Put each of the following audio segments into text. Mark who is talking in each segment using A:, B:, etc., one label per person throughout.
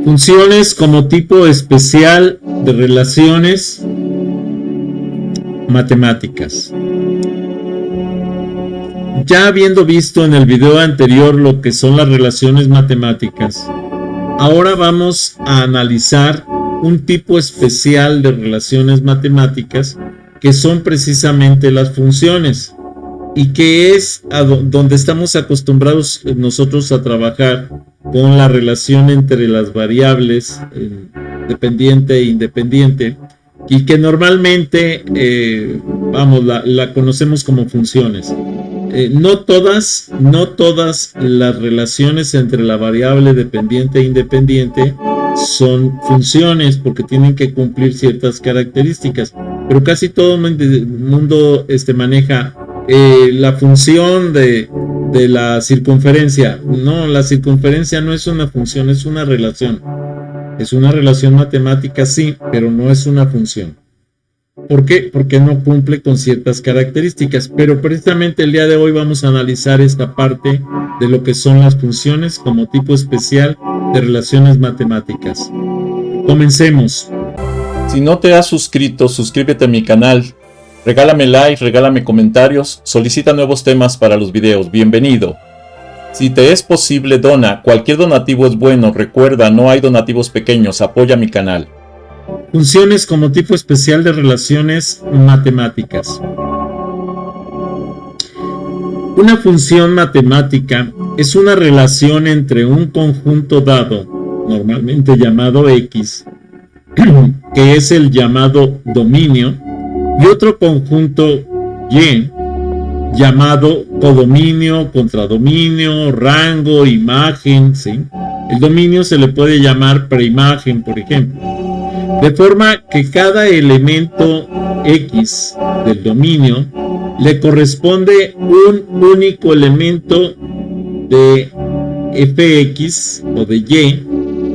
A: Funciones como tipo especial de relaciones matemáticas. Ya habiendo visto en el video anterior lo que son las relaciones matemáticas, ahora vamos a analizar un tipo especial de relaciones matemáticas que son precisamente las funciones y que es donde estamos acostumbrados nosotros a trabajar con la relación entre las variables dependiente e independiente y que normalmente la conocemos como funciones. No todas las relaciones entre la variable dependiente e independiente son funciones porque tienen que cumplir ciertas características, pero casi todo el mundo maneja la función de la circunferencia. No, la circunferencia no es una función, es una relación. Es una relación matemática, sí, pero no es una función. ¿Por qué? Porque no cumple con ciertas características, pero precisamente el día de hoy vamos a analizar esta parte de lo que son las funciones como tipo especial de relaciones matemáticas. Comencemos.
B: Si no te has suscrito, suscríbete a mi canal, regálame like, regálame comentarios, solicita nuevos temas para los videos, bienvenido. Si te es posible, dona, cualquier donativo es bueno, recuerda, no hay donativos pequeños, apoya mi canal.
A: Funciones como tipo especial de relaciones matemáticas. Una función matemática es una relación entre un conjunto dado, normalmente llamado X, que es el llamado dominio, y otro conjunto Y, llamado codominio, contradominio, rango, imagen, ¿sí? El dominio se le puede llamar preimagen, por ejemplo. De forma que cada elemento X del dominio le corresponde un único elemento de Fx o de Y,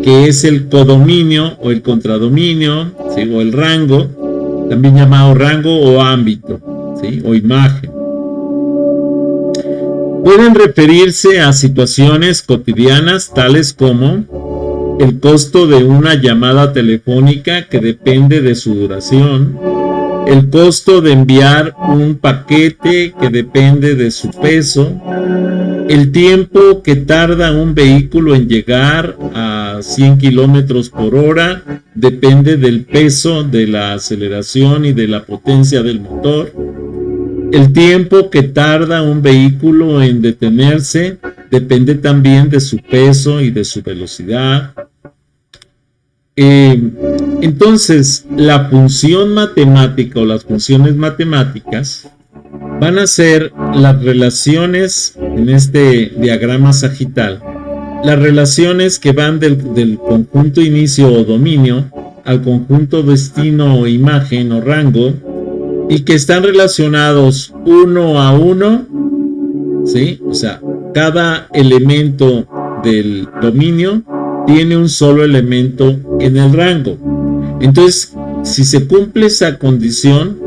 A: que es el codominio o el contradominio, ¿sí? O el rango, también llamado rango o ámbito, ¿sí? O imagen. Pueden referirse a situaciones cotidianas tales como el costo de una llamada telefónica que depende de su duración, el costo de enviar un paquete que depende de su peso, el tiempo que tarda un vehículo en llegar a 100 kilómetros por hora depende del peso, de la aceleración y de la potencia del motor. El tiempo que tarda un vehículo en detenerse depende también de su peso y de su velocidad. Entonces, la función matemática o las funciones matemáticas van a ser las relaciones en este diagrama sagital, las relaciones que van del conjunto inicio o dominio al conjunto destino o imagen o rango y que están relacionados uno a uno, ¿sí? O sea, cada elemento del dominio tiene un solo elemento en el rango. Entonces, si se cumple esa condición,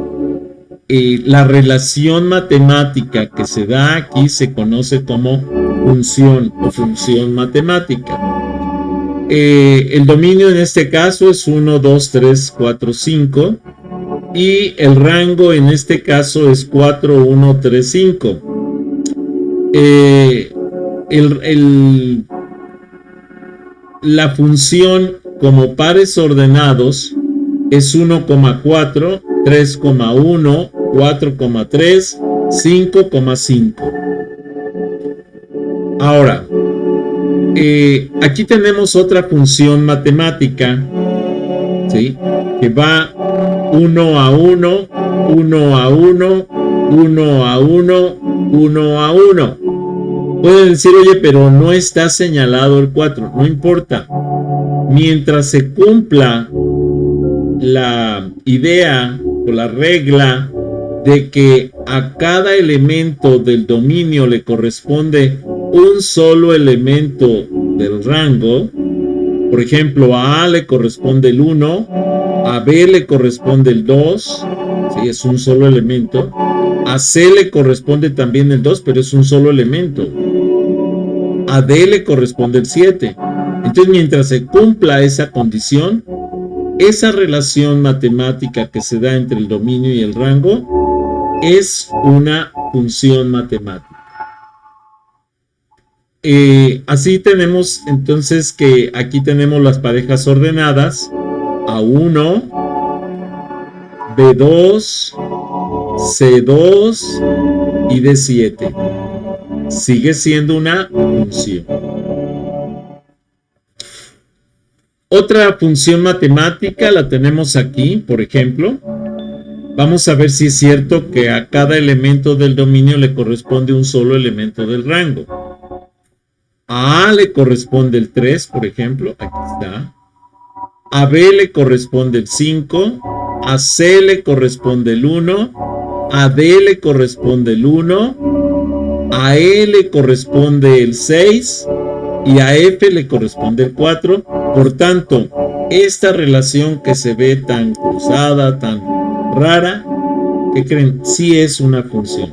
A: la relación matemática que se da aquí se conoce como función o función matemática. El dominio en este caso es 1, 2, 3, 4, 5 y el rango en este caso es 4, 1, 3, 5. La función como pares ordenados es 1,4, 3,1, 4,3, 5,5. Ahora, aquí tenemos otra función matemática, ¿sí? Que va 1 a 1, 1 a 1, 1 a 1, 1 a 1. Pueden decir, oye, pero no está señalado el 4. No importa. Mientras se cumpla la idea o la regla de que a cada elemento del dominio le corresponde un solo elemento del rango, por ejemplo, a A le corresponde el 1, a B le corresponde el 2, ¿sí? Es un solo elemento, a C le corresponde también el 2, pero es un solo elemento, a D le corresponde el 7, Entonces, mientras se cumpla esa condición, esa relación matemática que se da entre el dominio y el rango es una función matemática. Así tenemos entonces que aquí tenemos las parejas ordenadas A1, B2, C2 y D7. Sigue siendo una función. Otra función matemática la tenemos aquí, por ejemplo. Vamos a ver si es cierto que a cada elemento del dominio le corresponde un solo elemento del rango. A le corresponde el 3, por ejemplo, aquí está. A B le corresponde el 5, a C le corresponde el 1, a D le corresponde el 1, a E le corresponde el 6 y a F le corresponde el 4. Por tanto, esta relación que se ve tan cruzada, tan rara, ¿qué creen? Sí es una función.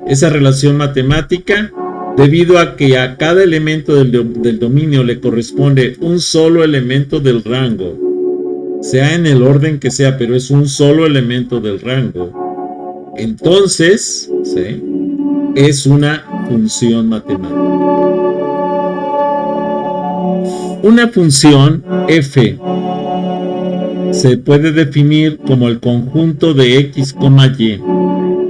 A: Esa relación matemática, debido a que a cada elemento del dominio le corresponde un solo elemento del rango, sea en el orden que sea, pero es un solo elemento del rango, entonces, ¿sí?, es una función matemática. Una función f se puede definir como el conjunto de x, y,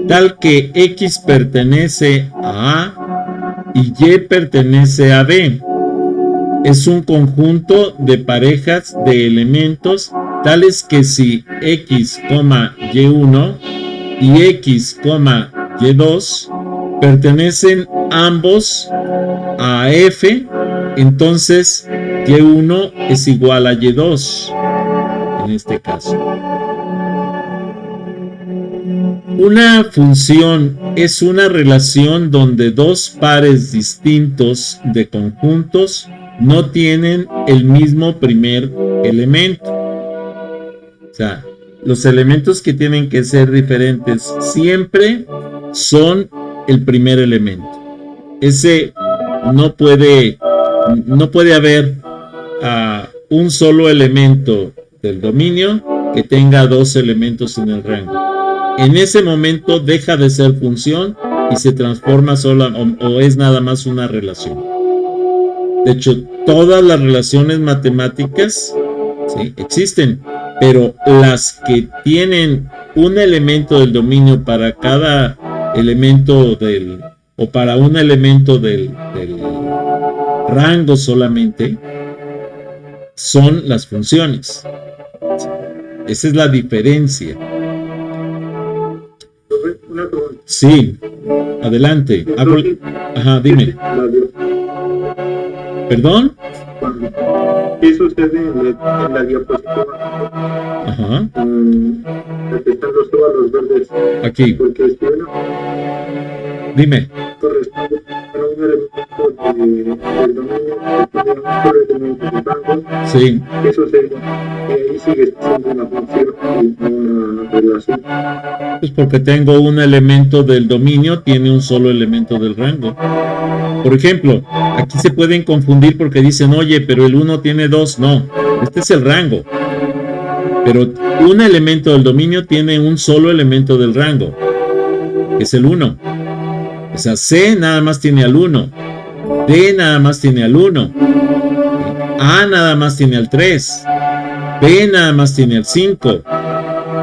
A: tal que x pertenece a A y y pertenece a B. Es un conjunto de parejas de elementos tales que si x, y1 y x, y2 pertenecen ambos a f, entonces y1 es igual a y2 en este caso. Una función es una relación donde dos pares distintos de conjuntos no tienen el mismo primer elemento. O sea, los elementos que tienen que ser diferentes siempre son el primer elemento. Ese no puede haber un solo elemento del dominio que tenga dos elementos en el rango. En ese momento deja de ser función y se transforma sola o es nada más una relación. De hecho, todas las relaciones matemáticas, ¿sí?, existen, pero las que tienen un elemento del dominio para cada elemento o para un elemento del rango solamente, son las funciones. Esa es la diferencia. Sí, adelante. Ajá, dime. ¿Perdón?
C: ¿Qué sucede en la diapositiva?
A: Ajá.
C: Están los óvalos verdes.
A: Aquí.
C: Porque si uno
A: Dime.
C: corresponde a un elemento del dominio que tiene un solo elemento de rango,
A: Sí.
C: ¿qué sucede? Ahí sigue siendo una función y una relación.
A: Pues porque tengo un elemento del dominio, tiene un solo elemento del rango. Por ejemplo, aquí se pueden confundir porque dicen, oye, pero el 1 tiene 2. No, este es el rango. Pero un elemento del dominio tiene un solo elemento del rango, que es el 1. O sea, C nada más tiene al 1, D nada más tiene al 1, A nada más tiene al 3, B nada más tiene al 5,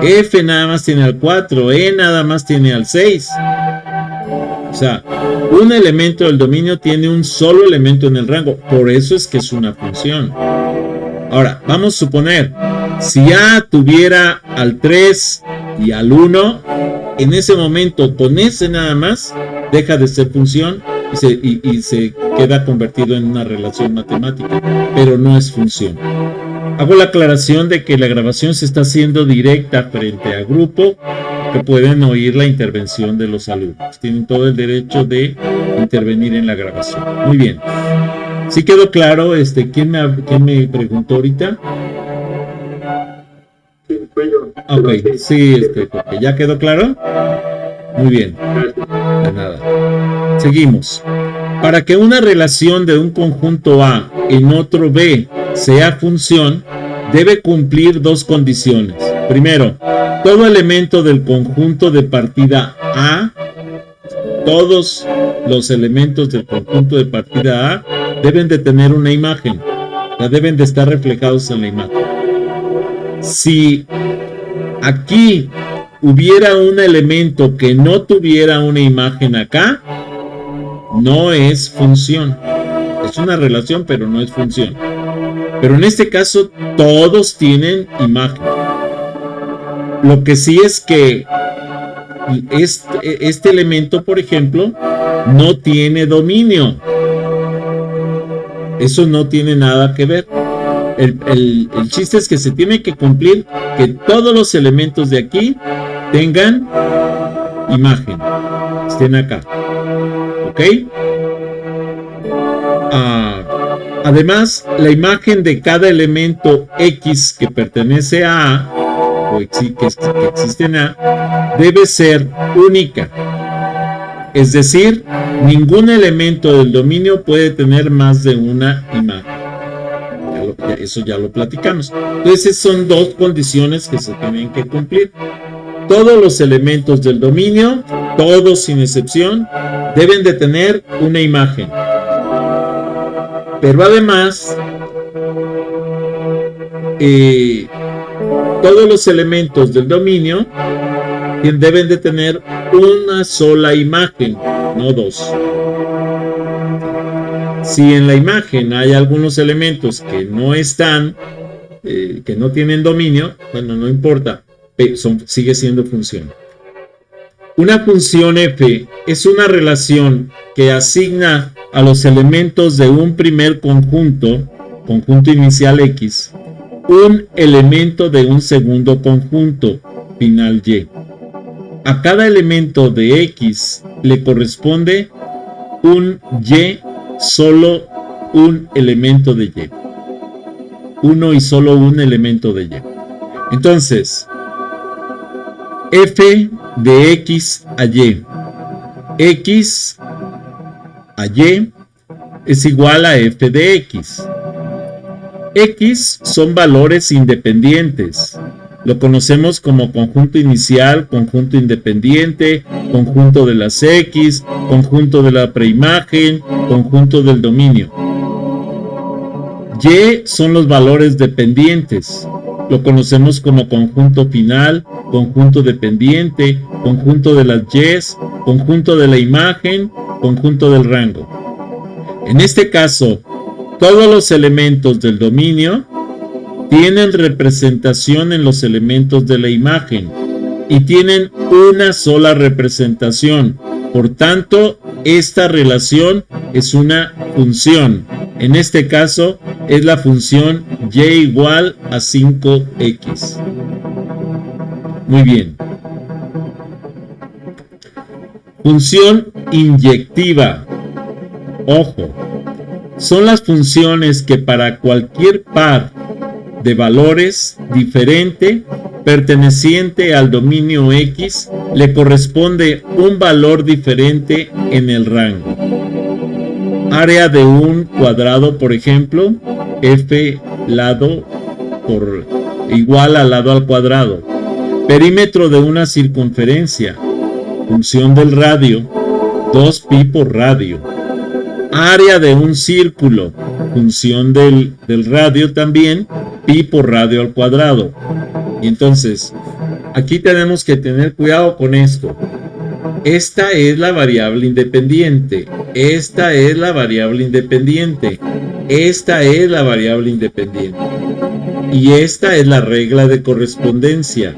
A: F nada más tiene al 4, E nada más tiene al 6. O sea, un elemento del dominio tiene un solo elemento en el rango, por eso es que es una función. Ahora, vamos a suponer, si A tuviera al 3 y al 1, en ese momento, con ese nada más, deja de ser función y se queda convertido en una relación matemática, pero no es función. Hago la aclaración de que la grabación se está haciendo directa frente a grupo, que pueden oír la intervención de los alumnos. Tienen todo el derecho de intervenir en la grabación. Muy bien. ¿Sí quedó claro? ¿Quién me preguntó ahorita?
C: Sí, fue yo.
A: Ok, sí, ¿ya quedó claro? Muy bien. De nada. Seguimos. Para que una relación de un conjunto A en otro B sea función, debe cumplir dos condiciones. Primero, todo elemento del conjunto de partida A, todos los elementos del conjunto de partida A deben de tener una imagen, deben de estar reflejados en la imagen. Si aquí hubiera un elemento que no tuviera una imagen acá, no es función. Es una relación, pero no es función. Pero en este caso, todos tienen imagen. Lo que sí es que este elemento, por ejemplo, no tiene dominio. Eso no tiene nada que ver. El chiste es que se tiene que cumplir que todos los elementos de aquí tengan imagen, estén acá. ¿Ok? Además, la imagen de cada elemento X que pertenece a A, o que existe en A, debe ser única. Es decir, ningún elemento del dominio puede tener más de una imagen. Eso ya lo platicamos. Entonces son dos condiciones que se tienen que cumplir. Todos los elementos del dominio, todos sin excepción, deben de tener una imagen. Pero además, todos los elementos del dominio deben de tener una sola imagen, no dos. Si en la imagen hay algunos elementos que no están, que no tienen dominio, bueno, no importa, sigue siendo función. Una función f es una relación que asigna a los elementos de un primer conjunto inicial X, un elemento de un segundo conjunto final Y. A cada elemento de X le corresponde un Y, solo un elemento de Y. Uno y solo un elemento de Y. Entonces, f de X a Y. X a Y es igual a f de X. X son valores independientes. Lo conocemos como conjunto inicial, conjunto independiente, conjunto de las X, conjunto de la preimagen, conjunto del dominio. Y son los valores dependientes. Lo conocemos como conjunto final, conjunto dependiente, conjunto de las Y's, conjunto de la imagen, conjunto del rango. En este caso, todos los elementos del dominio tienen representación en los elementos de la imagen y tienen una sola representación. Por tanto, esta relación es una función. En este caso, es la función y igual a 5x. Muy bien. Función inyectiva. Ojo, son las funciones que para cualquier par de valores diferente perteneciente al dominio X le corresponde un valor diferente en el rango. Área de un cuadrado, por ejemplo, f lado por igual a lado al cuadrado. Perímetro de una circunferencia, función del radio, 2pi por radio. Área de un círculo, función del radio también, pi por radio al cuadrado. Y entonces, aquí tenemos que tener cuidado con esto. Esta es la variable independiente. Esta es la variable independiente. Esta es la variable independiente. Y esta es la regla de correspondencia.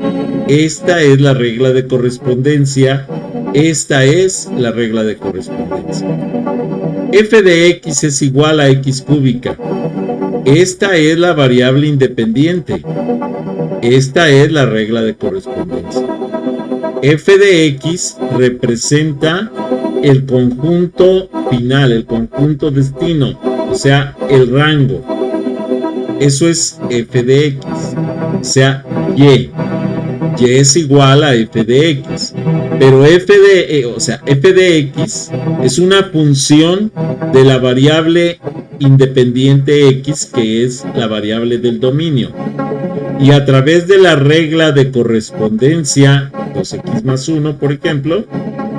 A: Esta es la regla de correspondencia. Esta es la regla de correspondencia. F de X es igual a X cúbica. Esta es la variable independiente. Esta es la regla de correspondencia. F de X representa el conjunto final, el conjunto destino, o sea, el rango. Eso es f de X, o sea, Y. Y es igual a f de X. Pero f de X Es una función de la variable independiente x, que es la variable del dominio. Y a través de la regla de correspondencia, 2x más 1, por ejemplo,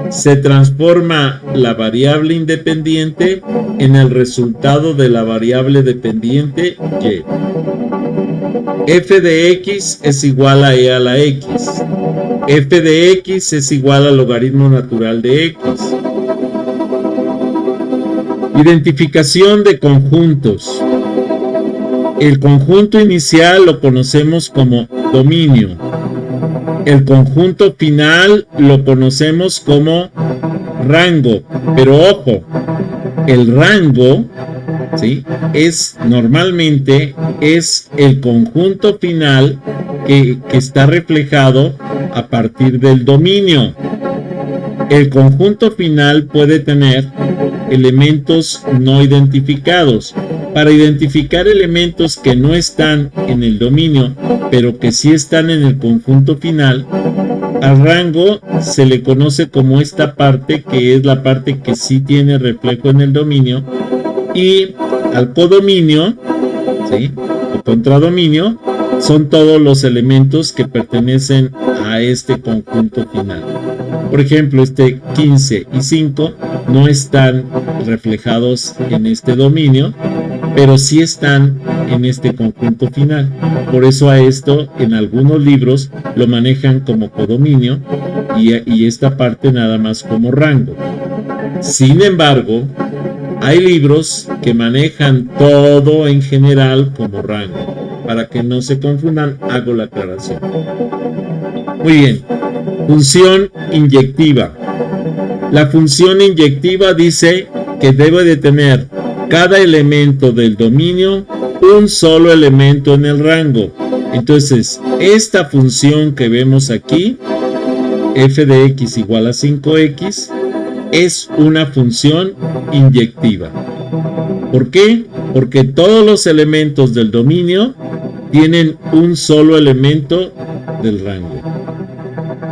A: se transforma la variable independiente en el resultado de la variable dependiente y. F de x es igual a e a la x. F de x es igual al logaritmo natural de x. Identificación de conjuntos. El conjunto inicial lo conocemos como dominio. El conjunto final lo conocemos como rango. Pero ojo, el rango, ¿sí?, normalmente es el conjunto final que está reflejado a partir del dominio. El conjunto final puede tener elementos no identificados. Para identificar elementos que no están en el dominio, pero que sí están en el conjunto final, al rango se le conoce como esta parte, que es la parte que sí tiene reflejo en el dominio, y al codominio, ¿sí?, o contradominio, son todos los elementos que pertenecen a este conjunto final. Por ejemplo, 15 y 5 no están reflejados en este dominio, pero sí están en este conjunto final. Por eso a esto en algunos libros lo manejan como codominio y esta parte nada más como rango. Sin embargo, hay libros que manejan todo en general como rango. Para que no se confundan, hago la aclaración. Muy bien. Función inyectiva. La función inyectiva dice que debe de tener cada elemento del dominio un solo elemento en el rango. Entonces, esta función que vemos aquí, f de x igual a 5x, es una función inyectiva. ¿Por qué? Porque todos los elementos del dominio tienen un solo elemento del rango.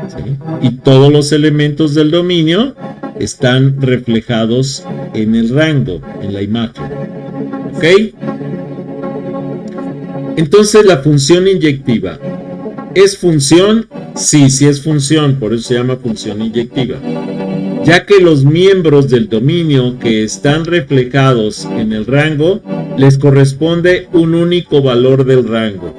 A: ¿Sí? Y todos los elementos del dominio están reflejados en el rango, en la imagen. ¿Ok? Entonces la función inyectiva, ¿es función? Sí, sí es función, por eso se llama función inyectiva. Ya que los miembros del dominio que están reflejados en el rango, les corresponde un único valor del rango.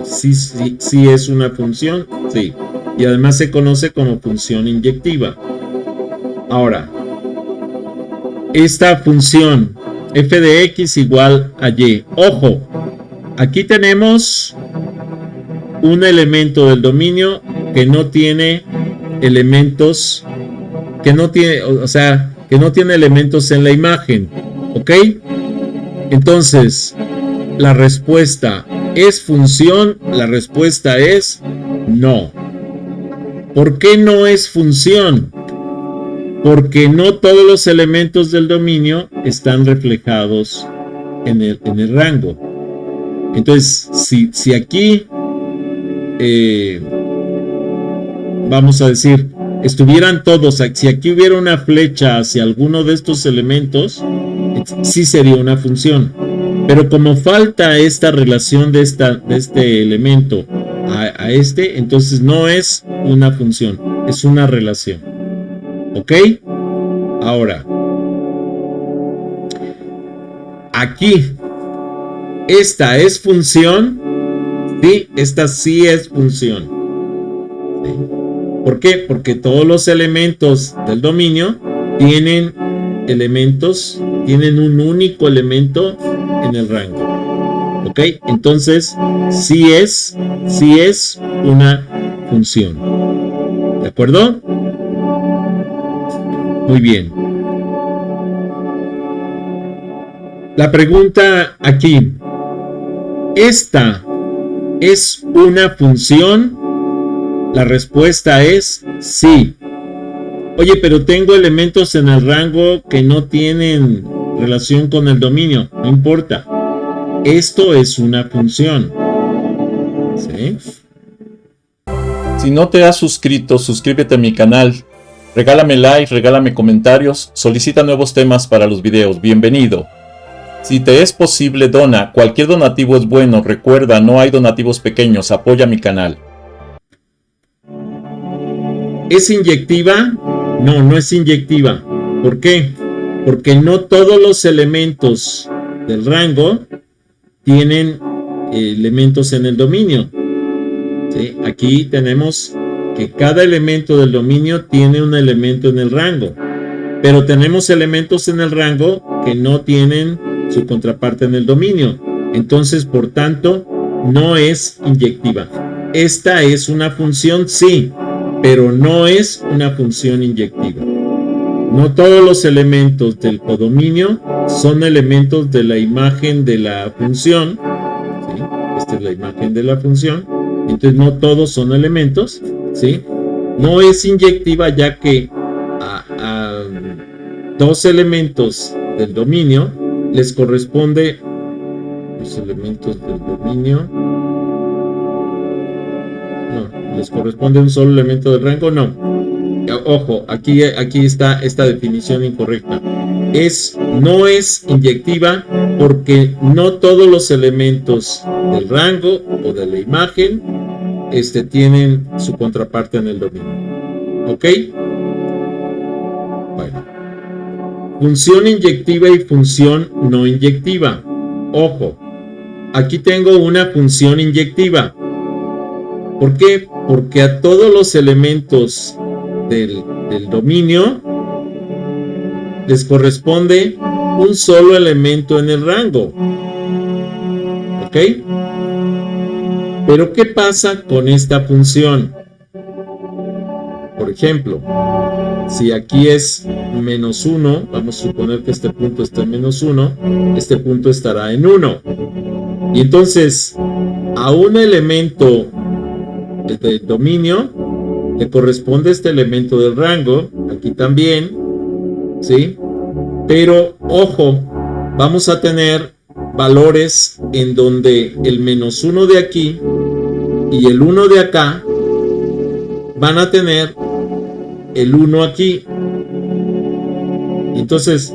A: Sí es una función, sí. Y además se conoce como función inyectiva. Ahora, esta función f de x igual a y. Ojo, aquí tenemos un elemento del dominio que no tiene elementos, que no tiene elementos en la imagen, ¿ok? Entonces, la respuesta ¿es función? La respuesta es no. ¿Por qué no es función? Porque no todos los elementos del dominio están reflejados en el rango. Entonces, si aquí, vamos a decir, estuvieran todos, si aquí hubiera una flecha hacia alguno de estos elementos, sí sería una función. Pero como falta esta relación de este elemento a este, entonces no es una función, es una relación. ¿Ok? Ahora, aquí, esta es función. Sí, esta sí es función. ¿Sí? ¿Por qué? Porque todos los elementos del dominio tienen un único elemento en el rango. ¿Ok? Entonces, sí es una función. ¿De acuerdo? Muy bien. La pregunta aquí, ¿esta es una función? La respuesta es sí. Oye, pero tengo elementos en el rango que no tienen relación con el dominio. No importa. Esto es una función. ¿Sí?
B: Si no te has suscrito, suscríbete a mi canal. Regálame like, regálame comentarios, solicita nuevos temas para los videos, bienvenido. Si te es posible, dona, cualquier donativo es bueno, recuerda, no hay donativos pequeños, apoya mi canal.
A: ¿Es inyectiva? No, no es inyectiva. ¿Por qué? Porque no todos los elementos del rango tienen elementos en el dominio. ¿Sí? Aquí tenemos que cada elemento del dominio tiene un elemento en el rango, pero tenemos elementos en el rango que no tienen su contraparte en el dominio. Entonces, por tanto, no es inyectiva. Esta es una función, sí, pero no es una función inyectiva. No todos los elementos del codominio son elementos de la imagen de la función. ¿Sí? Esta es la imagen de la función. Entonces no todos son elementos. ¿Sí? No es inyectiva, ya que a dos elementos del dominio les corresponde los elementos del dominio. No, les corresponde un solo elemento del rango. No. Ojo, aquí está esta definición incorrecta. No es inyectiva porque no todos los elementos del rango o de la imagen tienen su contraparte en el dominio. ¿Ok? Bueno. Función inyectiva y función no inyectiva. Ojo, aquí tengo una función inyectiva. ¿Por qué? Porque a todos los elementos del dominio les corresponde un solo elemento en el rango. ¿Ok? Pero ¿qué pasa con esta función? Por ejemplo, si aquí es -1, vamos a suponer que este punto está en -1, este punto estará en 1. Y entonces, a un elemento del dominio le corresponde este elemento del rango, aquí también, ¿sí? Pero, ojo, vamos a tener valores en donde el -1 de aquí y el 1 de acá van a tener el 1 aquí. Entonces,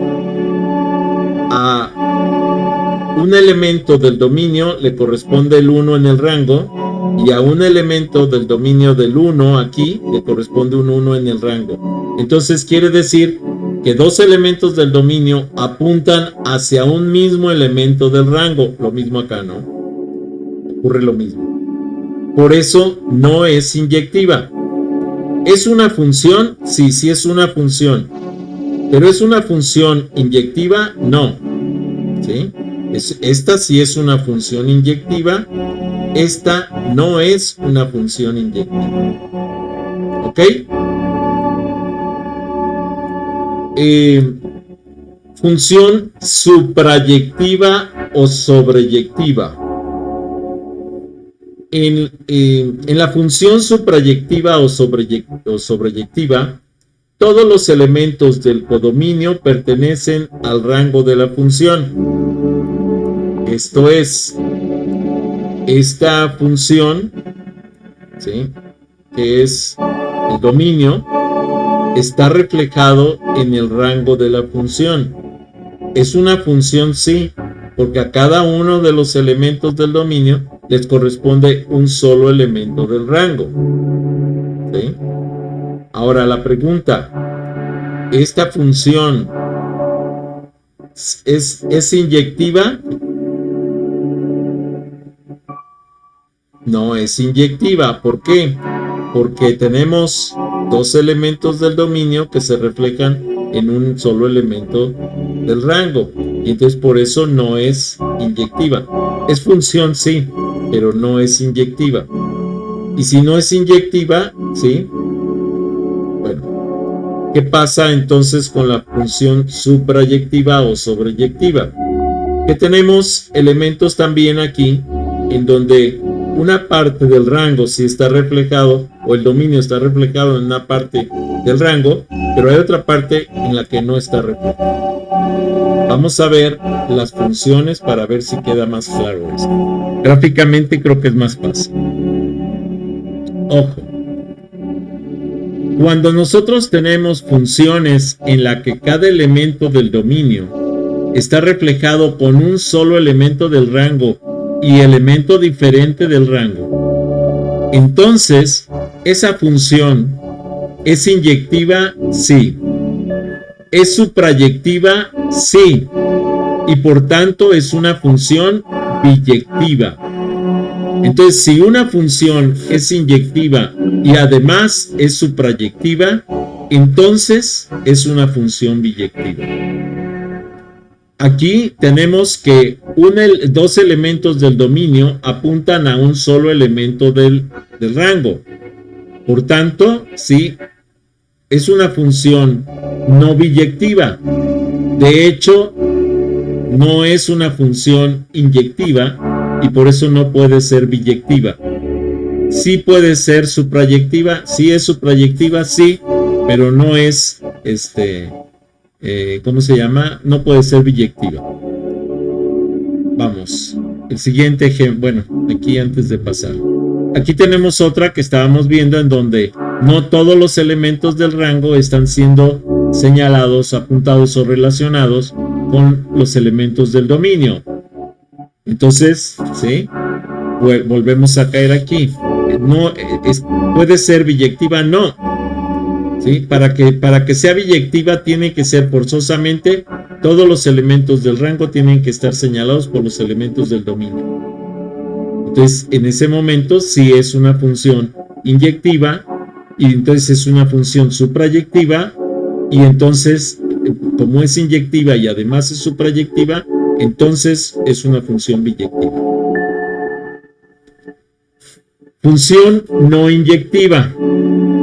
A: a un elemento del dominio le corresponde el 1 en el rango, y a un elemento del dominio del 1 aquí le corresponde un 1 en el rango. Entonces quiere decir que dos elementos del dominio apuntan hacia un mismo elemento del rango. Lo mismo acá, ¿no? Ocurre lo mismo. Por eso no es inyectiva. ¿Es una función? Sí, sí es una función. ¿Pero es una función inyectiva? No. ¿Sí? Esta sí es una función inyectiva. Esta no es una función inyectiva. ¿Ok? Función suprayectiva o sobreyectiva. En la función suprayectiva o sobreyectiva, todos los elementos del codominio pertenecen al rango de la función. Esto es, esta función, ¿sí?, que es el dominio, está reflejado en el rango de la función. Es una función, sí, porque a cada uno de los elementos del dominio les corresponde un solo elemento del rango. ¿Sí? Ahora la pregunta, ¿esta función es inyectiva? No es inyectiva. ¿Por qué? Porque tenemos dos elementos del dominio que se reflejan en un solo elemento del rango, y entonces por eso no es inyectiva. Es función, sí, pero no es inyectiva. Y si no es inyectiva, ¿sí? Bueno, ¿qué pasa entonces con la función suprayectiva o sobreyectiva? Que tenemos elementos también aquí en donde una parte del rango sí está reflejado, o el dominio está reflejado en una parte del rango, pero hay otra parte en la que no está reflejado. Vamos a ver las funciones para ver si queda más claro esto. Gráficamente creo que es más fácil. Ojo. Cuando nosotros tenemos funciones en la que cada elemento del dominio está reflejado con un solo elemento del rango y elemento diferente del rango, entonces esa función es inyectiva, sí. ¿Es suprayectiva? Sí. Y por tanto es una función biyectiva. Entonces, si una función es inyectiva y además es suprayectiva, entonces es una función biyectiva. Aquí tenemos que dos elementos del dominio apuntan a un solo elemento del rango. Por tanto, sí, es una función no biyectiva. De hecho, no es una función inyectiva y por eso no puede ser biyectiva. Sí puede ser suprayectiva, sí es suprayectiva, sí, pero no es, ¿cómo se llama? No puede ser biyectiva. Vamos, el siguiente ejemplo, bueno, aquí antes de pasar. Aquí tenemos otra que estábamos viendo en donde no todos los elementos del rango están siendo señalados, apuntados o relacionados con los elementos del dominio. Entonces, ¿sí? Volvemos a caer aquí. No, ¿puede ser biyectiva? No. ¿Sí? Para que sea biyectiva tiene que ser forzosamente todos los elementos del rango tienen que estar señalados por los elementos del dominio. Entonces, en ese momento sí es una función inyectiva y entonces es una función suprayectiva y entonces, como es inyectiva y además es suprayectiva, entonces es una función biyectiva. Función no inyectiva.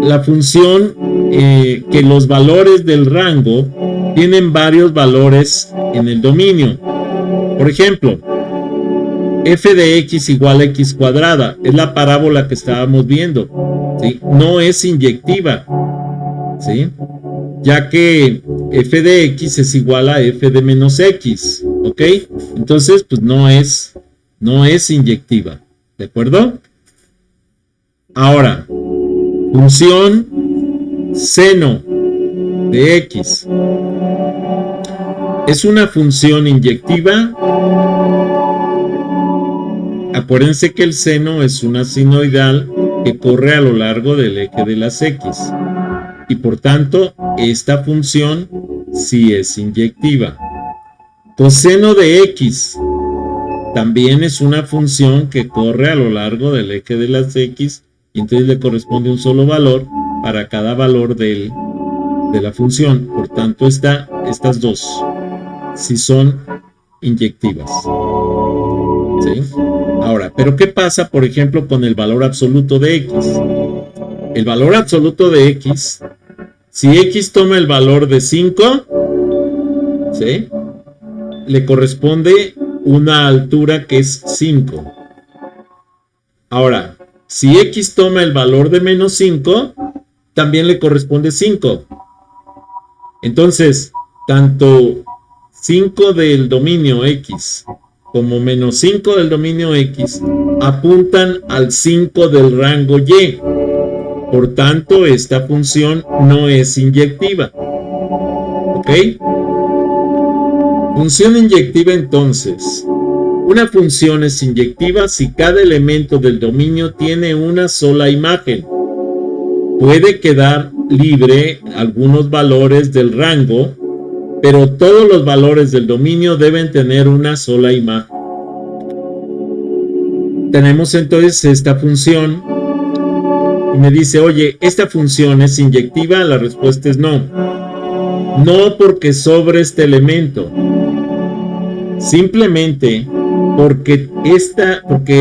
A: La función que los valores del rango tienen varios valores en el dominio. Por ejemplo, f de x igual a x cuadrada. Es la parábola que estábamos viendo. ¿Sí? No es inyectiva. ¿Sí? Ya que f de x es igual a f de menos x. ¿Ok? Entonces, pues no es inyectiva. ¿De acuerdo? Ahora, función seno de x. ¿Es una función inyectiva? Acuérdense que el seno es una sinoidal que corre a lo largo del eje de las x. Y por tanto, esta función sí es inyectiva. Coseno de x también es una función que corre a lo largo del eje de las x y entonces le corresponde un solo valor para cada valor de la función. Por tanto, estas dos sí son inyectivas. ¿Sí? Ahora, ¿pero qué pasa, por ejemplo, con el valor absoluto de x? El valor absoluto de x, si x toma el valor de 5, ¿sí? Le corresponde una altura que es 5. Ahora, si x toma el valor de menos 5, también le corresponde 5. Entonces, tanto 5 del dominio x como menos 5 del dominio x apuntan al 5 del rango y. Por tanto, esta función no es inyectiva. ¿Ok? Función inyectiva entonces. Una función es inyectiva si cada elemento del dominio tiene una sola imagen. Puede quedar libre algunos valores del rango, pero todos los valores del dominio deben tener una sola imagen. Tenemos entonces esta función y me dice, oye, ¿esta función es inyectiva? La respuesta es no. No porque sobre este elemento. Simplemente porque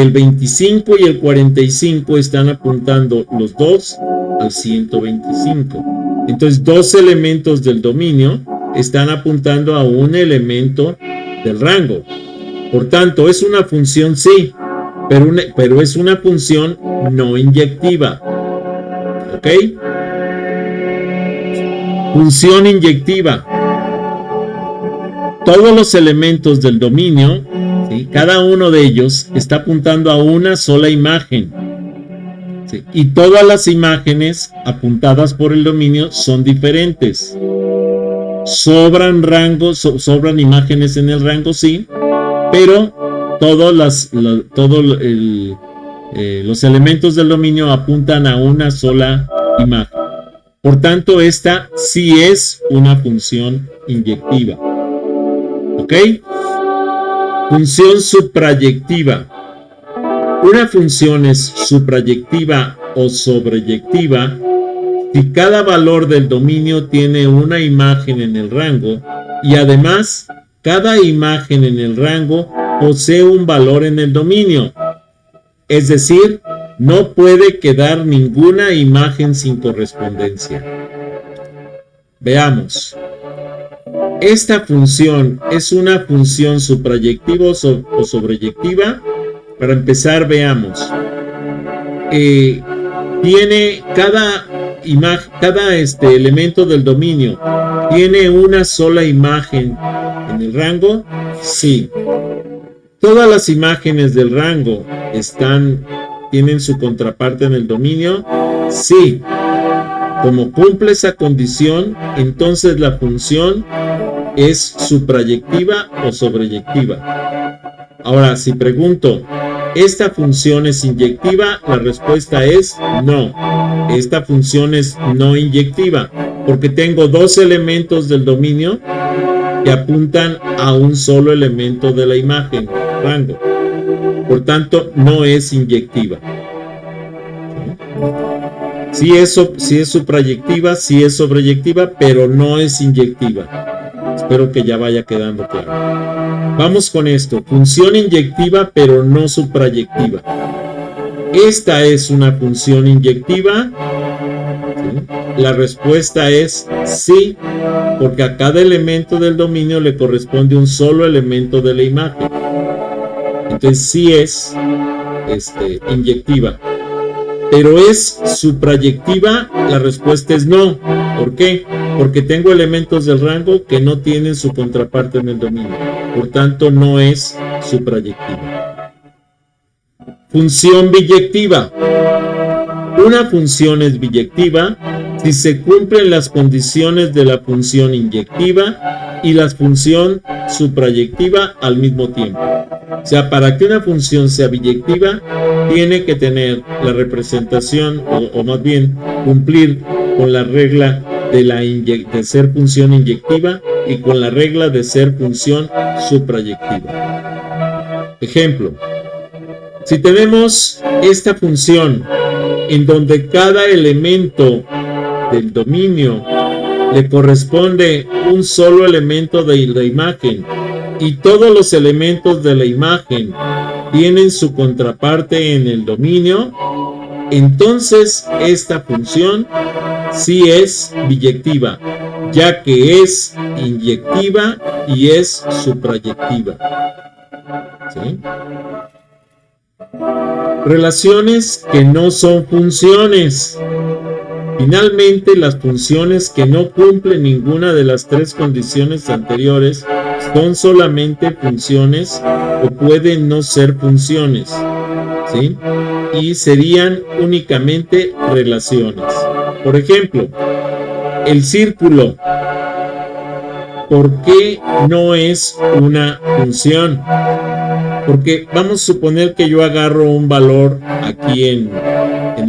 A: el 25 y el 45 están apuntando los dos al 125. Entonces, dos elementos del dominio están apuntando a un elemento del rango. Por tanto, es una función sí, pero es una función no inyectiva. ¿Ok? Función inyectiva. Todos los elementos del dominio, ¿sí? Cada uno de ellos está apuntando a una sola imagen. Sí, y todas las imágenes apuntadas por el dominio son diferentes. Sobran rangos, sobran imágenes en el rango, sí, pero todos los elementos del dominio apuntan a una sola imagen. Por tanto, esta sí es una función inyectiva. ¿Ok? Función suprayectiva. Una función es suprayectiva o sobreyectiva si cada valor del dominio tiene una imagen en el rango y además cada imagen en el rango posee un valor en el dominio. Es decir, no puede quedar ninguna imagen sin correspondencia. Veamos. Esta función es una función suprayectiva o sobreyectiva. Para empezar, veamos. Tiene cada elemento del dominio tiene una sola imagen en el rango. Sí. Todas las imágenes del rango tienen su contraparte en el dominio. Sí. Como cumple esa condición, entonces la función es suprayectiva o sobreyectiva. Ahora, si pregunto, ¿esta función es inyectiva? La respuesta es no. Esta función es no inyectiva, porque tengo dos elementos del dominio que apuntan a un solo elemento de la imagen, rango. Por tanto, no es inyectiva. Sí es suprayectiva, sí es sobreyectiva, pero no es inyectiva. Espero que ya vaya quedando claro. Vamos con esto. Función inyectiva, pero no suprayectiva. ¿Esta es una función inyectiva? ¿Sí? La respuesta es sí, porque a cada elemento del dominio le corresponde un solo elemento de la imagen. Entonces sí es inyectiva. Pero es suprayectiva, la respuesta es no. ¿Por qué? Porque tengo elementos del rango que no tienen su contraparte en el dominio. Por tanto, no es suprayectiva. Función biyectiva. Una función es biyectiva si se cumplen las condiciones de la función inyectiva y la función suprayectiva al mismo tiempo. O sea, para que una función sea biyectiva, tiene que tener la representación, o más bien cumplir con la regla de ser función inyectiva y con la regla de ser función suprayectiva. Ejemplo, si tenemos esta función en donde cada elemento del dominio le corresponde un solo elemento de la imagen y todos los elementos de la imagen tienen su contraparte en el dominio, entonces esta función sí es biyectiva, ya que es inyectiva y es suprayectiva. ¿Sí? Relaciones que no son funciones. Finalmente, las funciones que no cumplen ninguna de las tres condiciones anteriores son solamente funciones o pueden no ser funciones, ¿sí? Y serían únicamente relaciones. Por ejemplo, el círculo. ¿Por qué no es una función? Porque vamos a suponer que yo agarro un valor aquí en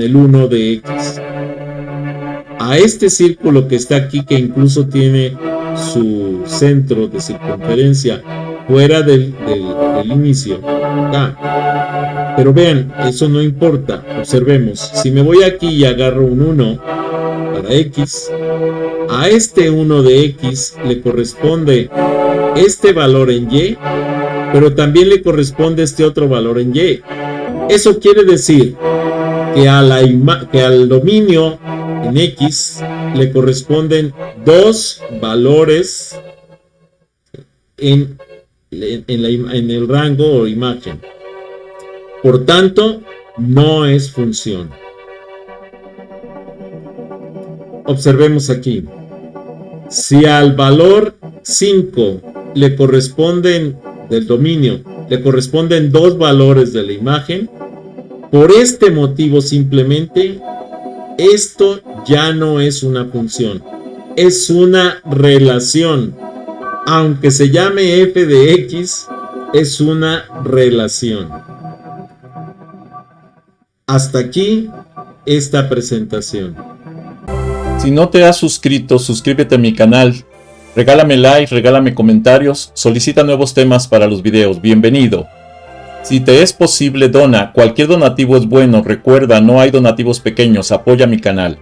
A: el 1 de X. A este círculo que está aquí, que incluso tiene su centro de circunferencia fuera del inicio. Pero vean, eso no importa. Observemos, si me voy aquí y agarro un 1 para X, a este 1 de X le corresponde este valor en Y, pero también le corresponde este otro valor en Y. Eso quiere decir que al dominio en X le corresponden dos valores en el rango o imagen. Por tanto, no es función. Observemos aquí. Si al valor 5 le corresponden del dominio, le corresponden dos valores de la imagen, Por este motivo simplemente, esto ya no es una función, es una relación. Aunque se llame f de x, es una relación. Hasta aquí esta presentación.
B: Si no te has suscrito, suscríbete a mi canal. Regálame like, regálame comentarios, solicita nuevos temas para los videos. Bienvenido. Si te es posible, dona. Cualquier donativo es bueno. Recuerda, no hay donativos pequeños. Apoya mi canal.